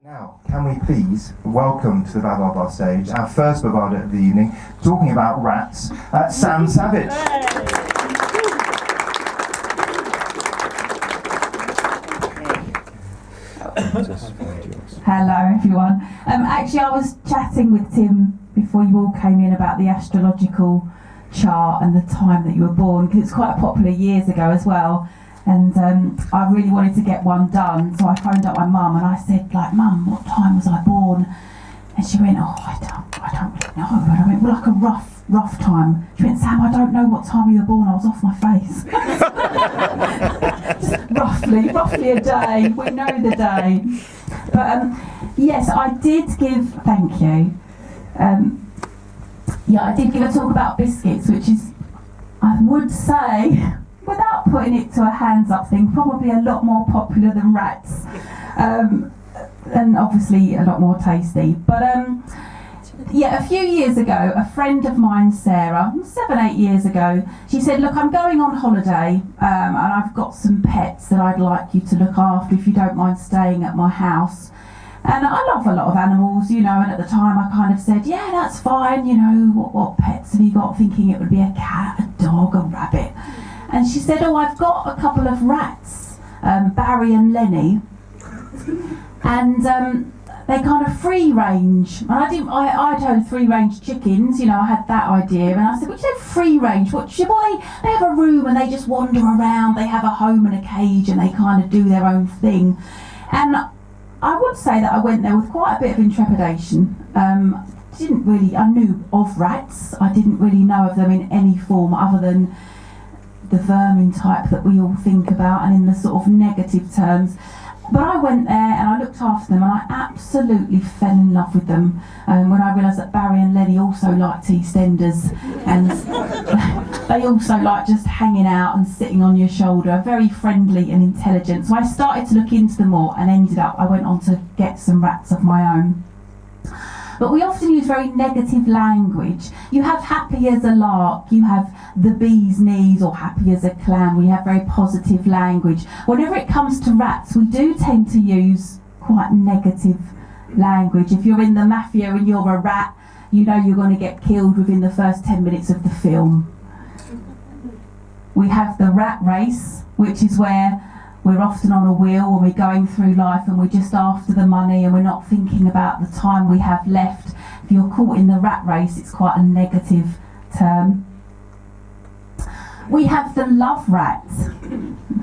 Now, can we please welcome to the Bababa stage our first Babada of the evening, talking about rats, Sam Savage. Hello everyone. Actually I was chatting with Tim before you all came in about the astrological chart and the time that you were born, because it's quite popular years ago as well. And I really wanted to get one done, so I phoned up my mum and I said, like, Mum, what time was I born? And she went, oh, I don't really know. And I went, well, like a rough time. She went, Sam, I don't know what time you were born. I was off my face. Just roughly a day. We know the day. But yes, I did give, thank you. I did give a talk about biscuits, which is, I would say, without putting it to a hands up thing, probably a lot more popular than rats, and obviously a lot more tasty. But a few years ago, a friend of mine, Sarah, 7-8 years ago, she said, look, I'm going on holiday and I've got some pets that I'd like you to look after if you don't mind staying at my house. And I love a lot of animals, and at the time I kind of said, yeah, that's fine, what pets have you got? Thinking it would be a cat, a dog, a rabbit. And she said, oh, I've got a couple of rats, Barry and Lenny, and they kind of free range. And I'd heard free range chickens, I had that idea. And I said, well, you know, free range, they have a room and they just wander around, they have a home and a cage and they kind of do their own thing. And I would say that I went there with quite a bit of intrepidation. I knew of rats, I didn't really know of them in any form other than the vermin type that we all think about, and in the sort of negative terms. But I went there and I looked after them and I absolutely fell in love with them. When I realised that Barry and Lenny also liked EastEnders, and they also like just hanging out and sitting on your shoulder, very friendly and intelligent. So I started to look into them more and I went on to get some rats of my own. But we often use very negative language. You have happy as a lark, you have the bee's knees, or happy as a clam. We have very positive language. Whenever it comes to rats, we do tend to use quite negative language. If you're in the mafia and you're a rat, you know you're going to get killed within the first 10 minutes of the film. We have the rat race, which is where we're often on a wheel when we're going through life and we're just after the money and we're not thinking about the time we have left. If you're caught in the rat race, it's quite a negative term. We have the love rat.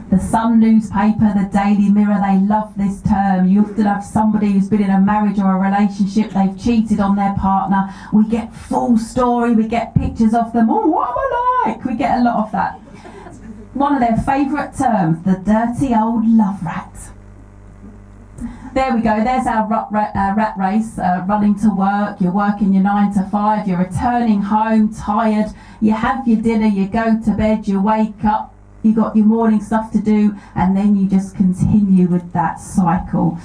The Sun newspaper, the Daily Mirror, they love this term. You often have somebody who's been in a marriage or a relationship, they've cheated on their partner. We get full story, we get pictures of them. Oh, what am I like? We get a lot of that. One of their favourite terms, the dirty old love rat. There we go, there's our rat race, running to work, you're working your 9 to 5, you're returning home tired, you have your dinner, you go to bed, you wake up, you got your morning stuff to do, and then you just continue with that cycle.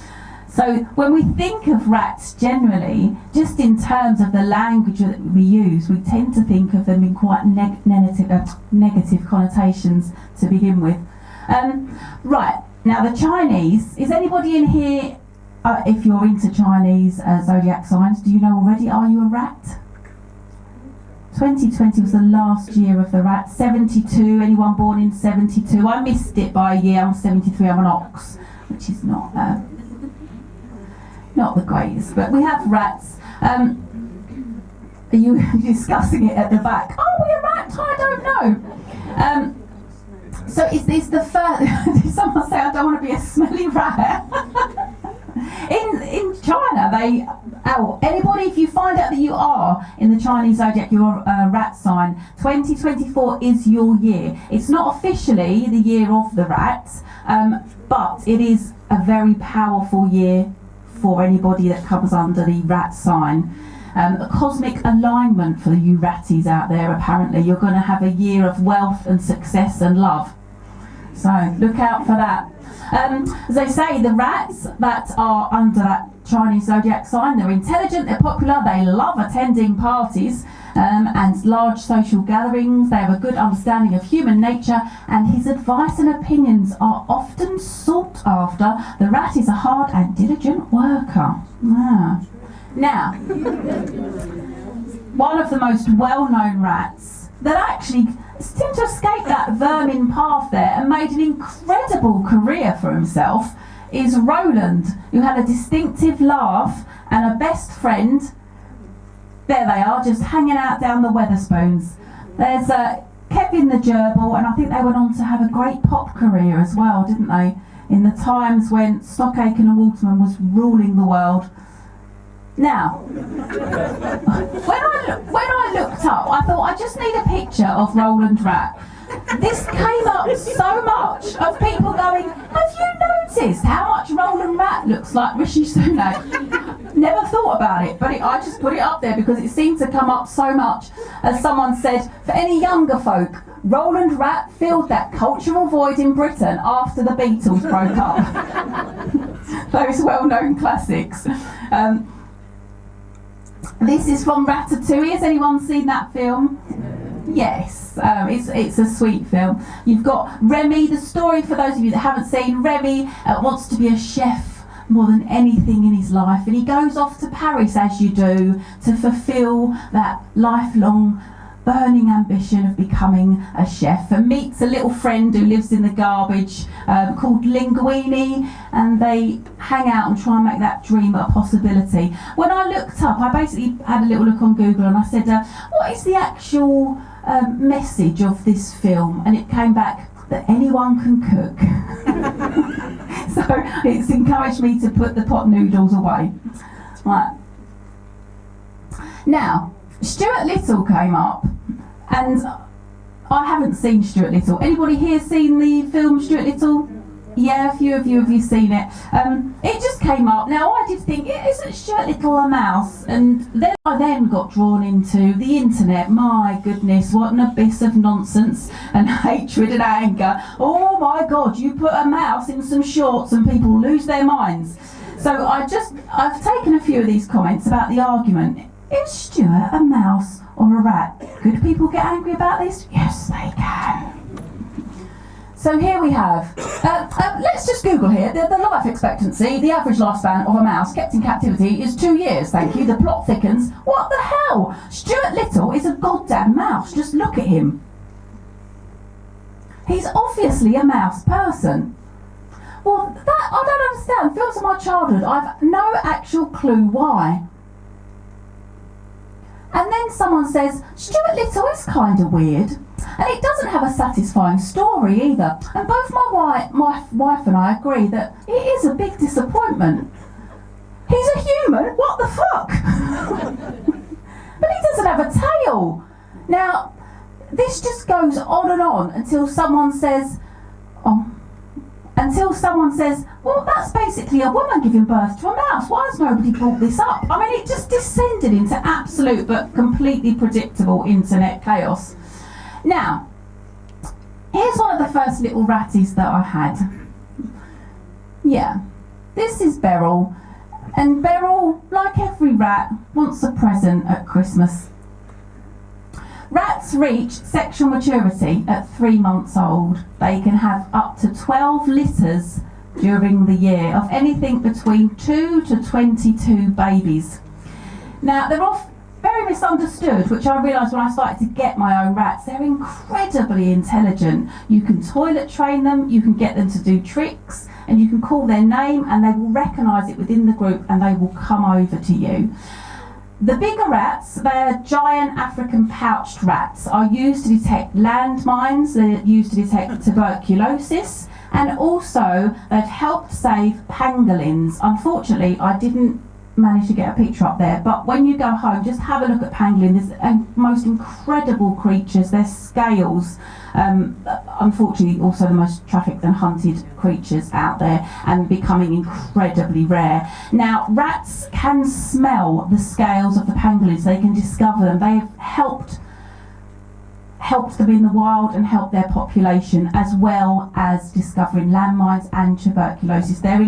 So when we think of rats generally, just in terms of the language that we use, we tend to think of them in quite negative connotations to begin with. Right, now the Chinese, is anybody in here, if you're into Chinese zodiac signs, do you know already, are you a rat? 2020 was the last year of the rat. 72, anyone born in 72? I missed it by a year, I'm 73, I'm an ox, which is not the greatest, but we have rats. Are you discussing it at the back? Oh, we're a rat? I don't know. So is this the first? Did someone say I don't want to be a smelly rat? In China, anybody, if you find out that you are in the Chinese zodiac, you're a rat sign, 2024 is your year. It's not officially the year of the rat, but it is a very powerful year for anybody that comes under the rat sign. A cosmic alignment for you ratties out there, apparently. You're going to have a year of wealth and success and love. So look out for that. As I say, the rats that are under that Chinese zodiac sign, they're intelligent, they're popular, they love attending parties, and large social gatherings. They have a good understanding of human nature, and his advice and opinions are often sought after. The rat is a hard and diligent worker. Now, one of the most well-known rats that actually seemed to escape that vermin path there and made an incredible career for himself is Roland, who had a distinctive laugh and a best friend. There they are, just hanging out down the Weatherspoons. There's Kevin the gerbil, and I think they went on to have a great pop career as well, didn't they? In the times when Stockaken and Waterman was ruling the world. Now, when I looked up, I thought I just need a picture of Roland Rat. This came up so much of people going, have you noticed how much Roland Rat looks like Rishi Sunak? Never thought about it, but I just put it up there because it seemed to come up so much. As someone said, for any younger folk, Roland Rat filled that cultural void in Britain after the Beatles broke up. Those well-known classics. This is from Ratatouille. Has anyone seen that film? Yes, it's a sweet film. You've got Remy. The story, for those of you that haven't seen, Remy wants to be a chef more than anything in his life, and he goes off to Paris, as you do, to fulfil that lifelong burning ambition of becoming a chef, and meets a little friend who lives in the garbage called Linguini, and they hang out and try and make that dream a possibility. When I looked up, I basically had a little look on Google and I said, what is the actual message of this film? And it came back that anyone can cook. So it's encouraged me to put the pot noodles away. Right. Now, Stuart Little came up, and I haven't seen Stuart Little. Anybody here seen the film Stuart Little? Yeah, a few of you have seen it. It just came up. Now I did think, isn't Stuart Little a mouse? And then I got drawn into the internet. My goodness, what an abyss of nonsense and hatred and anger. Oh my God, you put a mouse in some shorts and people lose their minds. So I've taken a few of these comments about the argument. Is Stuart a mouse or a rat? Could people get angry about this? Yes, they can. So here we have, let's just Google here, the life expectancy, the average lifespan of a mouse kept in captivity is 2 years, thank you. The plot thickens. What the hell? Stuart Little is a goddamn mouse, just look at him. He's obviously a mouse person. Well, that, I don't understand. Films of my childhood, I've no actual clue why. And then someone says, Stuart Little is kind of weird. And it doesn't have a satisfying story either. And both my wife and I agree that it is a big disappointment. He's a human? What the fuck? But he doesn't have a tail. Now, this just goes on until someone says, well, that's basically a woman giving birth to a mouse. Why has nobody brought this up? I mean, it just descended into absolute but completely predictable internet chaos. Now, here's one of the first little ratties that I had. Yeah, this is Beryl. And Beryl, like every rat, wants a present at Christmas. Rats reach sexual maturity at 3 months old. They can have up to 12 litters during the year of anything between 2 to 22 babies. Now, they're often very misunderstood, which I realised when I started to get my own rats. They're incredibly intelligent. You can toilet train them, you can get them to do tricks, and you can call their name and they will recognise it within the group and they will come over to you. The bigger rats, they're giant African pouched rats, are used to detect landmines, they're used to detect tuberculosis, and also they've helped save pangolins. Unfortunately, I didn't manage to get a picture up there, but when you go home, just have a look at pangolins. They're most incredible creatures. Their scales, unfortunately, also the most trafficked and hunted creatures out there, and becoming incredibly rare. Now, rats can smell the scales of the pangolins. They can discover them. They have helped them in the wild and helped their population, as well as discovering landmines and tuberculosis. Their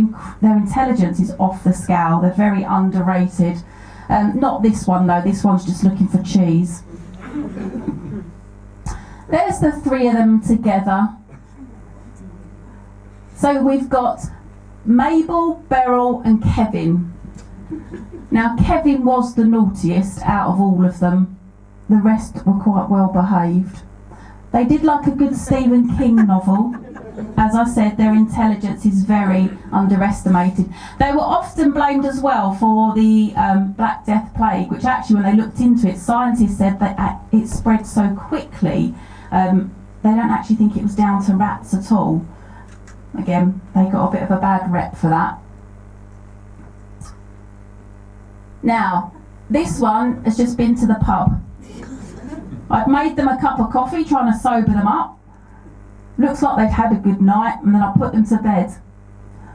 intelligence is off the scale. They're very underrated. Not this one though. This one's just looking for cheese. There's the three of them together. So we've got Mabel, Beryl and Kevin. Now Kevin was the naughtiest out of all of them. The rest were quite well behaved. They did like a good Stephen King novel. As I said, their intelligence is very underestimated. They were often blamed as well for the Black Death plague, which actually when they looked into it, scientists said that it spread so quickly, they don't actually think it was down to rats at all. Again, they got a bit of a bad rep for that. Now, this one has just been to the pub. I've made them a cup of coffee, trying to sober them up. Looks like they've had a good night, and then I put them to bed.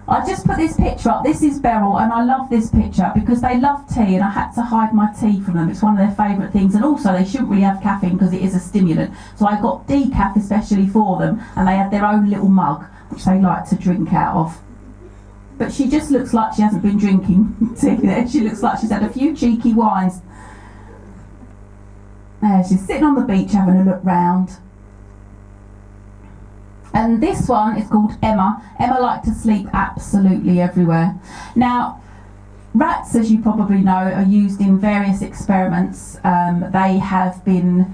I just put this picture up. This is Beryl, and I love this picture because they love tea, and I had to hide my tea from them. It's one of their favourite things, and also they shouldn't really have caffeine because it is a stimulant. So I got decaf especially for them, and they had their own little mug, which they like to drink out of. But she just looks like she hasn't been drinking tea there. She looks like she's had a few cheeky wines. There, she's sitting on the beach having a look round. And this one is called Emma. Emma liked to sleep absolutely everywhere. Now, rats, as you probably know, are used in various experiments. They have been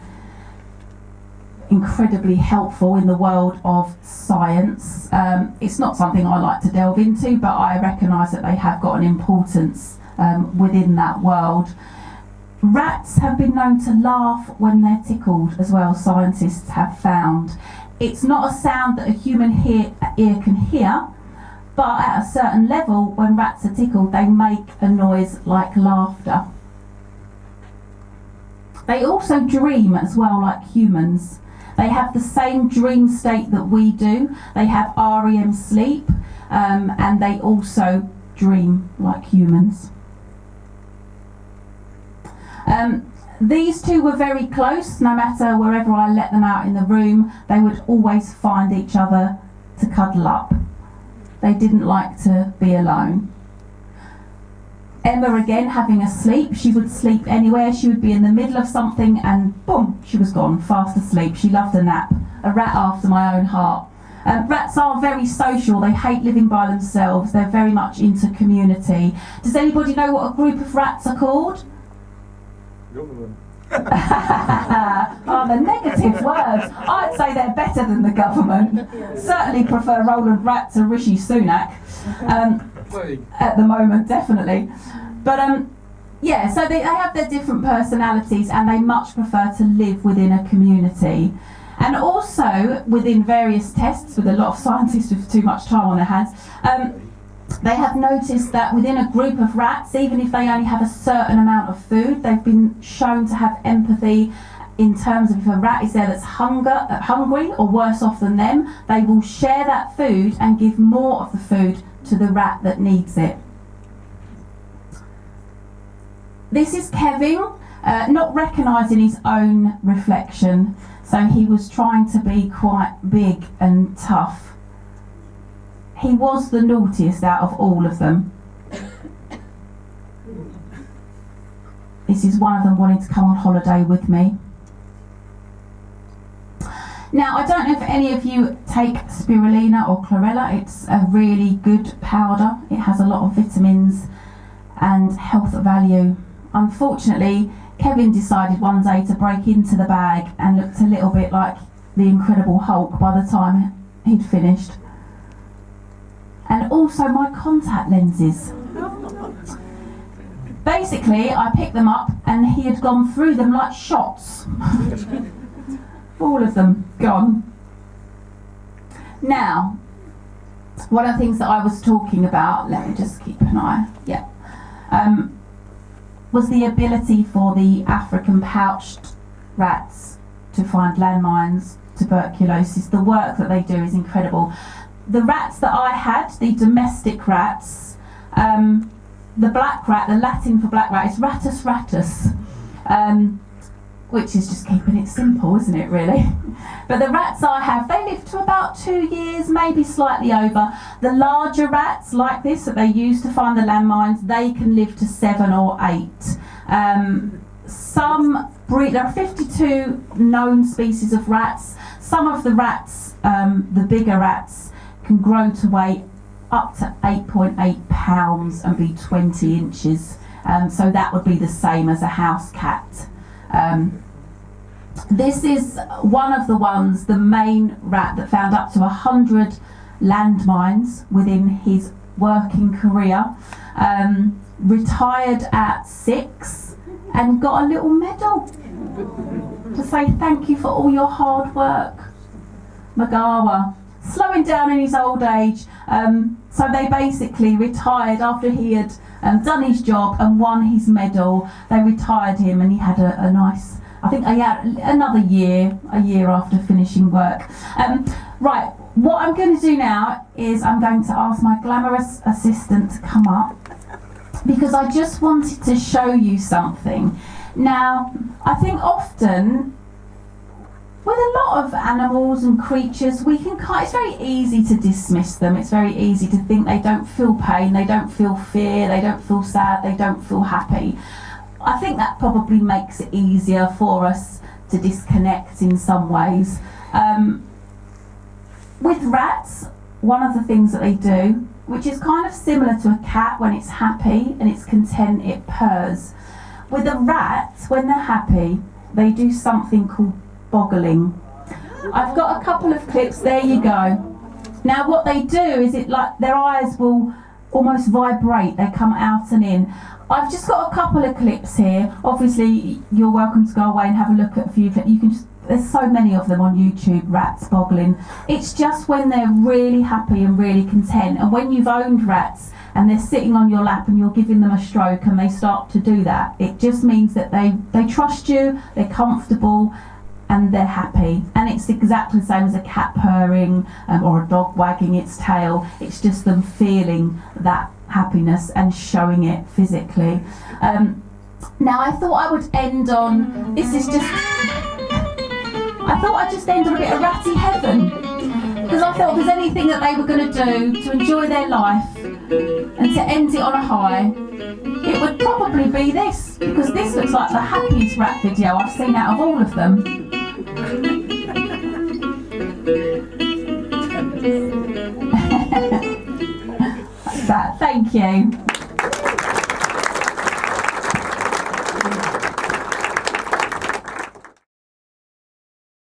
incredibly helpful in the world of science. It's not something I like to delve into, but I recognise that they have got an importance within that world. Rats have been known to laugh when they're tickled as well, scientists have found. It's not a sound that a human ear can hear, but at a certain level, when rats are tickled, they make a noise like laughter. They also dream as well, like humans. They have the same dream state that we do. They have REM sleep, and they also dream like humans. These two were very close. No matter wherever I let them out in the room, they would always find each other to cuddle up. They didn't like to be alone. Emma, again, having a sleep. She would sleep anywhere. She would be in the middle of something and boom, she was gone, fast asleep. She loved a nap. A rat after my own heart. Rats are very social. They hate living by themselves. They're very much into community. Does anybody know what a group of rats are called? Oh, the negative words. I'd say they're better than the government. Certainly prefer Roland Rat to Rishi Sunak at the moment, definitely. But yeah, so they have their different personalities and they much prefer to live within a community. And also within various tests, with a lot of scientists with too much time on their hands, they have noticed that within a group of rats, even if they only have a certain amount of food, they've been shown to have empathy in terms of if a rat is there that's hungry or worse off than them, they will share that food and give more of the food to the rat that needs it. This is Kevin, not recognising his own reflection, so he was trying to be quite big and tough. He was the naughtiest out of all of them. This is one of them wanting to come on holiday with me. Now, I don't know if any of you take spirulina or chlorella. It's a really good powder. It has a lot of vitamins and health value. Unfortunately, Kevin decided one day to break into the bag and looked a little bit like the Incredible Hulk by the time he'd finished. And also my contact lenses. Basically, I picked them up and he had gone through them like shots. All of them gone. Now, one of the things that I was talking about, let me just keep an eye, was the ability for the African pouched rats to find landmines, tuberculosis. The work that they do is incredible. The rats that I had, the domestic rats, the black rat, the Latin for black rat is Rattus rattus, which is just keeping it simple, isn't it, really? But the rats I have, they live to about 2 years, maybe slightly over. The larger rats, like this, that they use to find the landmines, they can live to 7 or 8. Some there are 52 known species of rats. Some of the rats, the bigger rats, can grow to weigh up to 8.8 pounds and be 20 inches. So that would be the same as a house cat. This is one of the ones, the main rat that found up to 100 landmines within his working career. Retired at 6 and got a little medal to say thank you for all your hard work. Magawa, slowing down in his old age. So they basically retired after he had done his job and won his medal. They retired him and he had a nice, I think he had another year, a year after finishing work. Right, what I'm going to do now is I'm going to ask my glamorous assistant to come up, because I just wanted to show you something. Now, I think often with a lot of animals and creatures, it's very easy to dismiss them. It's very easy to think they don't feel pain, they don't feel fear, they don't feel sad, they don't feel happy. I think that probably makes it easier for us to disconnect in some ways. With rats, one of the things that they do, which is kind of similar to a cat, when it's happy and it's content, it purrs. With a rat, when they're happy, they do something called boggling. I've got a couple of clips, there you go. Now what they do is their eyes will almost vibrate, they come out and in. I've just got a couple of clips here. Obviously you're welcome to go away and have a look at a few clips. There's so many of them on YouTube, rats boggling. It's just when they're really happy and really content, and when you've owned rats and they're sitting on your lap and you're giving them a stroke and they start to do that, it just means that they trust you, they're comfortable and they're happy. And it's exactly the same as a cat purring or a dog wagging its tail. It's just them feeling that happiness and showing it physically. Now I thought I would end on, I thought I'd just end on a bit of ratty heaven, because I thought if there's anything that they were going to do to enjoy their life and to end it on a high, it would probably be this, because this looks like the happiest rat video I've seen out of all of them. That's that. Thank you.